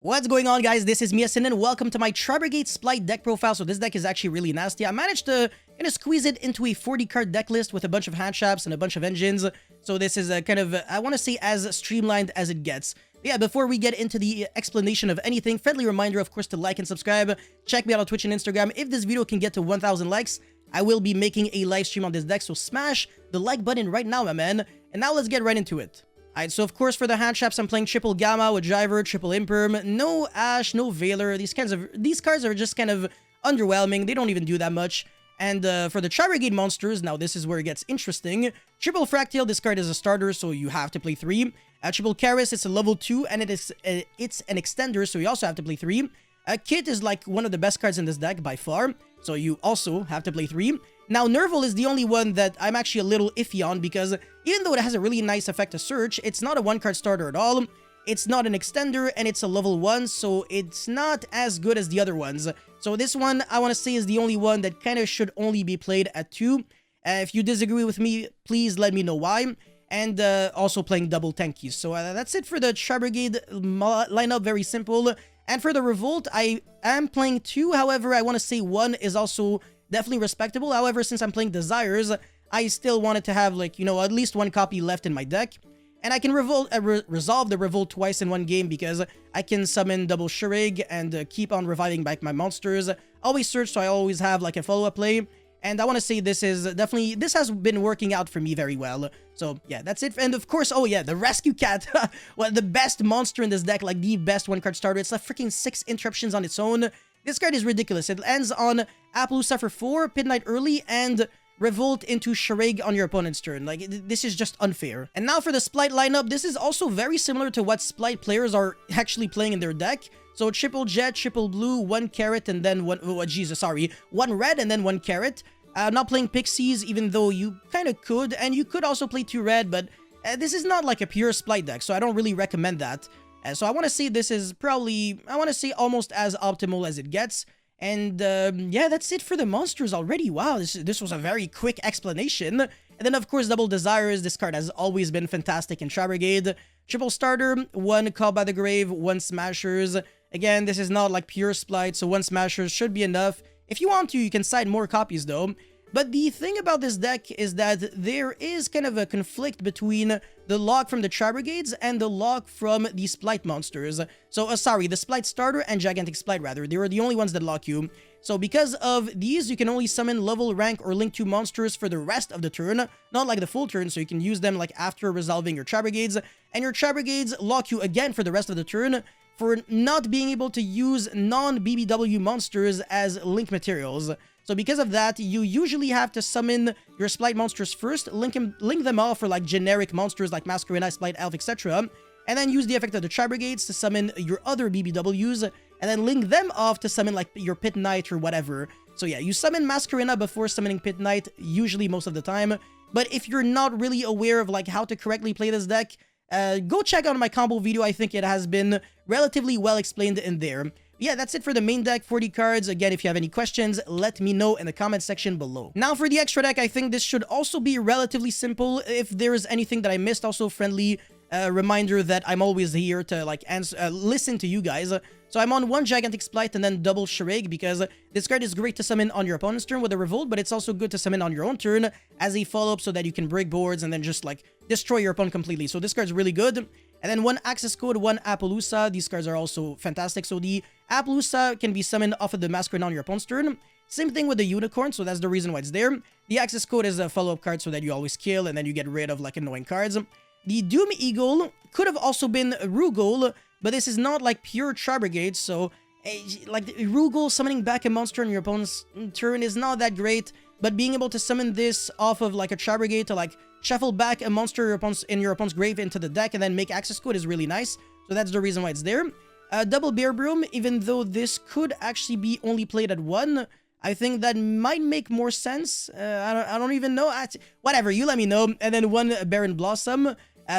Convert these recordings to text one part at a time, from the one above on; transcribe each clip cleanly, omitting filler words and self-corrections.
What's going on, guys? This is Miasin and welcome to my Tri-Brigade Spright deck profile. So this deck is actually really nasty. I managed to kind of squeeze it into a 40-card deck list with a bunch of hand traps and a bunch of engines. So this is a kind of, I want to say, as streamlined as it gets. Yeah, before we get into the explanation of anything, friendly reminder, of course, to like and subscribe. Check me out on Twitch and Instagram. If this video can get to 1,000 likes, I will be making a live stream on this deck. So smash the like button right now, my man. And now let's get right into it. Alright, so of course for the hand traps, I'm playing triple Gamma with Driver, triple Imperm, no Ash, no Veiler. These cards are just kind of underwhelming. They don't even do that much. And for the Tri-Brigade monsters, now this is where it gets interesting. Triple Fractal, this card is a starter, so you have to play 3. Triple Karis, it's a level 2, and it's an extender, so you also have to play 3. Kit is like one of the best cards in this deck by far, so you also have to play 3. Now, Nerval is the only one that I'm actually a little iffy on because even though it has a really nice effect to search, it's not a one-card starter at all. It's not an extender, and it's a level 1, so it's not as good as the other ones. So this one, I want to say, is the only one that kind of should only be played at 2. If you disagree with me, please let me know why. And also playing double tankies. So that's it for the Tri-Brigade lineup, very simple. And for the Revolt, I am playing 2, however, I want to say 1 is also definitely respectable. However, since I'm playing Desires, I still wanted to have, like, you know, at least 1 copy left in my deck. And I can resolve the Revolt twice in one game because I can summon double Shrig and keep on reviving back my monsters. Always search, so I always have, like, a follow-up play. And I want to say this has been working out for me very well. So, yeah, that's it. And of course, oh yeah, the Rescue Cat. Well, the best monster in this deck, like the best one-card starter. It's like freaking 6 interruptions on its own. This card is ridiculous. It ends on Appaloosa for 4, Pit Knight early, and Revolt into Shrig on your opponent's turn. Like, this is just unfair. And now for the Spright lineup, this is also very similar to what Spright players are actually playing in their deck. So triple Jet, triple Blue, 1 Carrot, and then 1 Red, and then 1 Carrot. Not playing Pixies, even though you kind of could, and you could also play 2 Red, but this is not like a pure Spright deck, so I don't really recommend that. So I want to say this is probably, I want to say almost as optimal as it gets. And yeah, that's it for the monsters already. Wow, this was a very quick explanation. And then of course Double Desires, this card has always been fantastic in Tri-Brigade. Triple Starter, 1 Call by the Grave, 1 Smashers. Again, this is not like pure Spright, so 1 Smashers should be enough. If you want to, you can side more copies though. But the thing about this deck is that there is kind of a conflict between the lock from the Tri-Brigades and the lock from the Spright monsters. So, sorry, the Spright starter and Gigantic Spright rather. They are the only ones that lock you. So because of these, you can only summon level, rank, or link 2 monsters for the rest of the turn. Not like the full turn, so you can use them like after resolving your Tri-Brigades. And your Tri-Brigades lock you again for the rest of the turn for not being able to use non-BBW monsters as link materials. So because of that, you usually have to summon your Spright monsters first, link them off for like generic monsters like Masquerade, Spright, Elf, etc. And then use the effect of the Tri-Brigades to summon your other BBWs, and then link them off to summon like your Pit Knight or whatever. So yeah, you summon Masquerade before summoning Pit Knight, usually most of the time. But if you're not really aware of like how to correctly play this deck, go check out my combo video. I think it has been relatively well explained in there. Yeah, that's it for the main deck, 40 cards. Again, if you have any questions, let me know in the comment section below. Now for the extra deck, I think this should also be relatively simple. If there is anything that I missed, also friendly reminder that I'm always here to like listen to you guys. So I'm on 1 Gigantic Spright and then double Shrig because this card is great to summon on your opponent's turn with a Revolt, but it's also good to summon on your own turn as a follow-up so that you can break boards and then just like destroy your opponent completely. So this card's really good. And then 1 Access Code, 1 Appaloosa. These cards are also fantastic. So the Appaloosa can be summoned off of the Masquerade on your opponent's turn. Same thing with the Unicorn, so that's the reason why it's there. The Access Code is a follow-up card so that you always kill and then you get rid of like annoying cards. The Doom Eagle could have also been Rugal, but this is not like pure Tri-Brigade, so like Rugal summoning back a monster on your opponent's turn is not that great, but being able to summon this off of like a Tri-Brigade to like shuffle back a monster in your opponent's grave into the deck and then make access code is really nice, so that's the reason why it's there. Double Bear Broom, even though this could actually be only played at 1, I think that might make more sense. I don't even know. Whatever, you let me know. And then 1 Baron Blossom.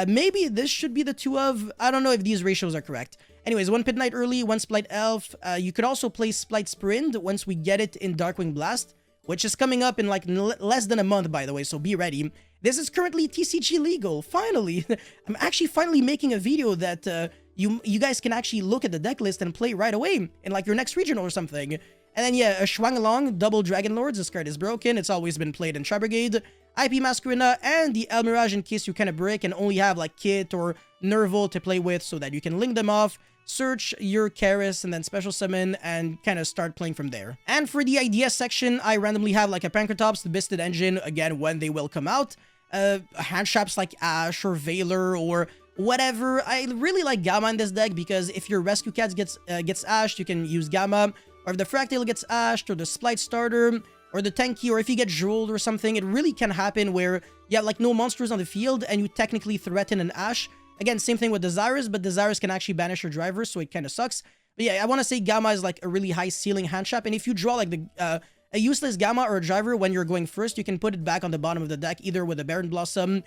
Maybe this should be the 2 of... I don't know if these ratios are correct. Anyways, 1 Pit Knight early, 1 Spright Elf. You could also play Spright Sprint once we get it in Darkwing Blast, which is coming up in like less than a month, by the way, so be ready. This is currently TCG legal, finally. I'm actually finally making a video that you guys can actually look at the deck list and play right away in like your next regional or something. And then yeah, a Shuanglong, double Dragon Lords. This card is broken. It's always been played in Tri-Brigade. IP Masquerina and the El Mirage in case you kind of break and only have like Kit or Nerval to play with so that you can link them off, search your Karis, and then special summon and kind of start playing from there. And for the ideas section, I randomly have like a Pankratops, the Bisted Engine, again, when they will come out. Hand traps like Ash or Valor or whatever. I really like Gamma in this deck because if your Rescue Cat gets ashed, you can use Gamma. Or if the Fractale gets ashed, or the Splight starter, or the Tanky, or if you get Jeweled or something, it really can happen where you have like no monsters on the field and you technically threaten an Ash. Again, same thing with Desirous, but Desirous can actually banish your driver, so it kind of sucks. But yeah, I want to say Gamma is like a really high ceiling hand trap, and if you draw like a useless Gamma or a driver when you're going first, you can put it back on the bottom of the deck, either with a Baron Blossom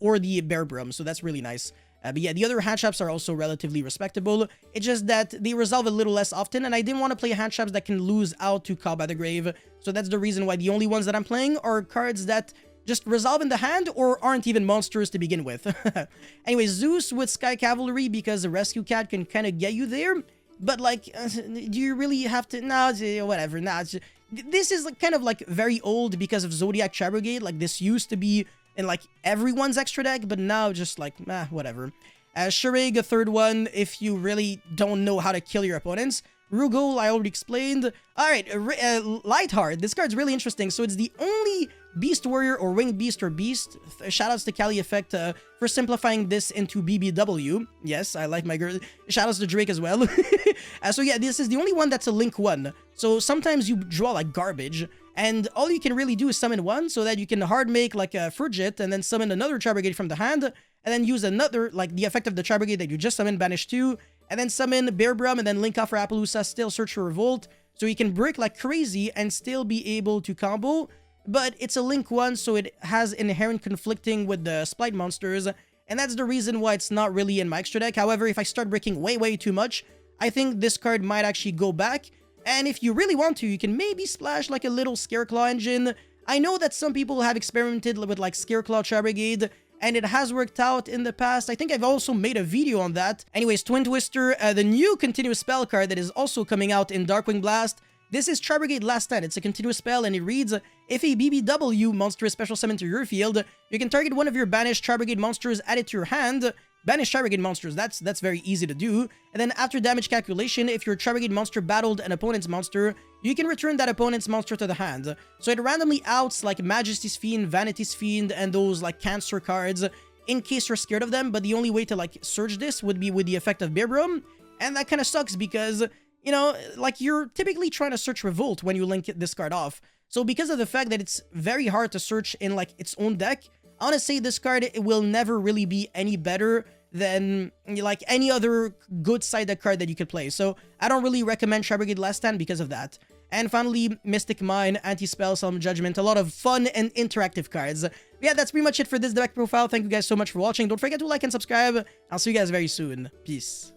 or the Bear Brum, so that's really nice. But yeah, the other hand traps are also relatively respectable. It's just that they resolve a little less often, and I didn't want to play hand traps that can lose out to Call by the Grave. So that's the reason why the only ones that I'm playing are cards that just resolve in the hand or aren't even monsters to begin with. Anyway, Zeus with Sky Cavalry because the Rescue Cat can kind of get you there. But like, do you really have to? No, whatever. Nah, this is kind of like very old because of Zodiac Tri-Brigade. Like this used to be in like everyone's extra deck, but now just like, whatever. Sharig, a third one, if you really don't know how to kill your opponents. Rugal, I already explained. Alright, Lightheart, this card's really interesting. So it's the only Beast Warrior or Winged Beast or Beast. Shoutouts to Kali Effect for simplifying this into BBW. Yes, I like my girl. Shoutouts to Drake as well. So yeah, this is the only one that's a Link 1. So sometimes you draw like garbage, and all you can really do is summon one so that you can hard make like a Frigid and then summon another Tri-Brigade from the hand, and then use another, like the effect of the Tri-Brigade that you just summoned, banish 2, and then summon Bear Brum and then link off for Appaloosa, still search for Revolt, so you can brick like crazy and still be able to combo. But it's a Link 1, so it has inherent conflicting with the Splight monsters, and that's the reason why it's not really in my extra deck. However, if I start breaking way too much, I think this card might actually go back. And if you really want to, you can maybe splash like a little Scareclaw engine. I know that some people have experimented with like Scareclaw Tri-Brigade, and it has worked out in the past. I think I've also made a video on that. Anyways, Twin Twister, the new continuous spell card that is also coming out in Darkwing Blast. This is Tri-Brigade Last Stand. It's a continuous spell, and it reads, if a BBW monster is special summoned to your field, you can target one of your banished Tri-Brigade monsters, add it to your hand. Banish Tri-Brigade monsters, that's very easy to do. And then after damage calculation, if your Tri-Brigade monster battled an opponent's monster, you can return that opponent's monster to the hand. So it randomly outs like Majesty's Fiend, Vanity's Fiend, and those like Cancer cards in case you're scared of them, but the only way to like surge this would be with the effect of Bear Brum, and that kind of sucks because, you know, like you're typically trying to search Revolt when you link this card off. So because of the fact that it's very hard to search in like its own deck, I want to say this card, it will never really be any better than like any other good side deck card that you could play. So I don't really recommend Tri-Brigade Last Stand because of that. And finally, Mystic Mine, Anti-Spell, Solemn Judgment, a lot of fun and interactive cards. But yeah, that's pretty much it for this deck profile. Thank you guys so much for watching. Don't forget to like and subscribe. I'll see you guys very soon. Peace.